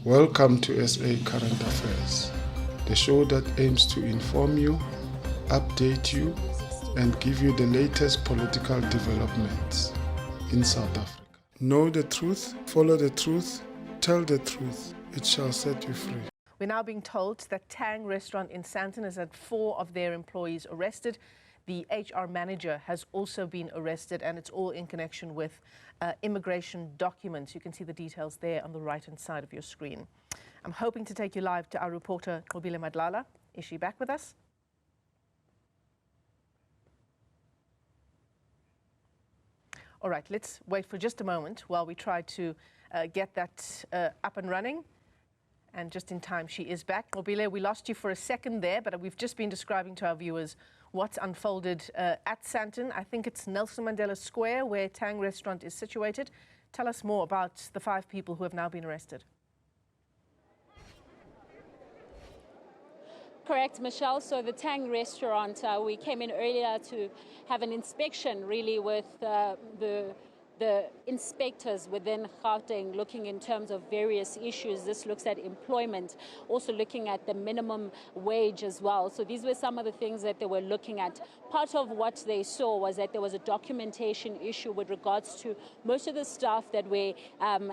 Welcome to SA Current Affairs, the show that aims to inform you, update you, and give you the latest political developments in South Africa. Know the truth, follow the truth, tell the truth. It shall set you free. We're now being told that Tang Restaurant in Sandton has had 4 of their employees arrested. The HR manager has also been arrested, and it's all in connection with immigration documents. You can see the details there on the right-hand side of your screen. I'm hoping to take you live to our reporter, Kobile Madlala. Is she back with us? All right, let's wait for just a moment while we try to get that up and running. And just in time, she is back. Kobile, we lost you for a second there, but we've just been describing to our viewers what's unfolded at Sandton. I think it's Nelson Mandela Square where Tang Restaurant is situated. Tell us more about the 5 people who have now been arrested. Correct, Michelle. So the Tang Restaurant, we came in earlier to have an inspection really with the inspectors within Gauteng looking in terms of various issues. This looks at employment, also looking at the minimum wage as well. So these were some of the things that they were looking at. Part of what they saw was that there was a documentation issue with regards to most of the staff that were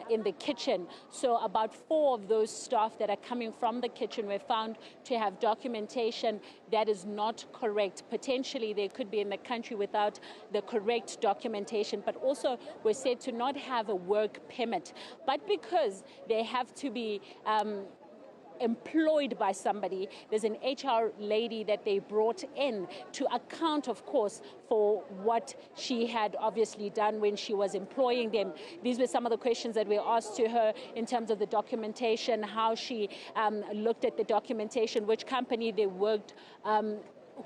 in the kitchen. So about 4 of those staff that are coming from the kitchen were found to have documentation that is not correct. Potentially they could be in the country without the correct documentation, but also were said to not have a work permit. But because they have to be employed by somebody, there's an HR lady that they brought in to account, of course, for what she had obviously done when she was employing them. These were some of the questions that were asked to her in terms of the documentation, how she looked at the documentation, which company they worked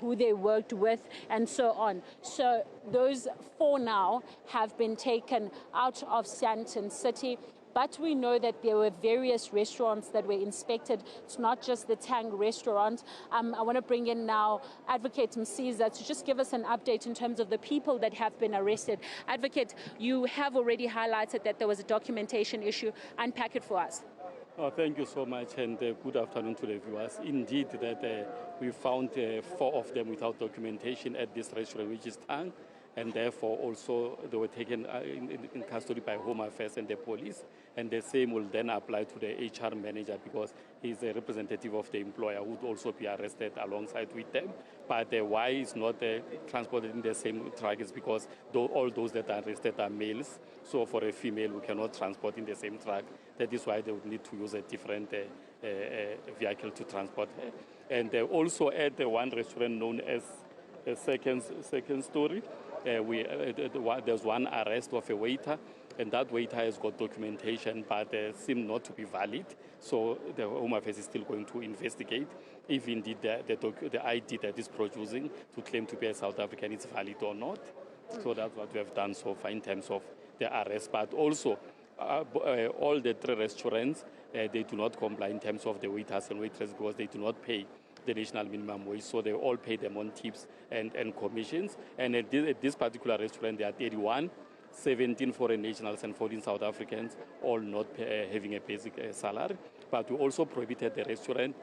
who they worked with, and so on. So those 4 now have been taken out of Sandton City. But we know that there were various restaurants that were inspected. It's not just the Tang Restaurant. I want to bring in now Advocate Msiza to just give us an update in terms of the people that have been arrested. Advocate, you have already highlighted that there was a documentation issue. Unpack it for us. Oh, thank you so much, and good afternoon to the viewers. Indeed, that we found 4 of them without documentation at this restaurant, which is Tang, and therefore also they were taken in custody by Home Affairs and the police. And the same will then apply to the HR manager because he's a representative of the employer who would also be arrested alongside with them. But why is not transported in the same truck is because all those that are arrested are males. So for a female, we cannot transport in the same truck. That is why they would need to use a different vehicle to transport her. And also at the one restaurant known as Second Story, there's one arrest of a waiter, and that waiter has got documentation but seemed not to be valid. So the Home Affairs is still going to investigate if indeed the ID that is producing to claim to be a South African is valid or not. So that's what we have done so far in terms of the arrest. But also, all the 3 restaurants, they do not comply in terms of the waiters and waitresses because they do not pay the national minimum wage, so they all pay them on tips and commissions. And at this particular restaurant, there are 31, 17 foreign nationals and 14 South Africans, all not having a basic salary. But we also prohibited the restaurant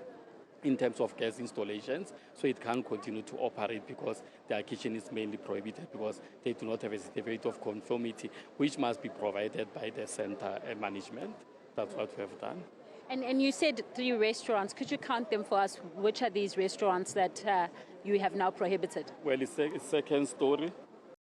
in terms of gas installations, so it can't continue to operate because their kitchen is mainly prohibited because they do not have a certificate of conformity, which must be provided by the center management. That's what we have done. And you said 3 restaurants. Could you count them for us? Which are these restaurants that you have now prohibited? Well, it's Second Story,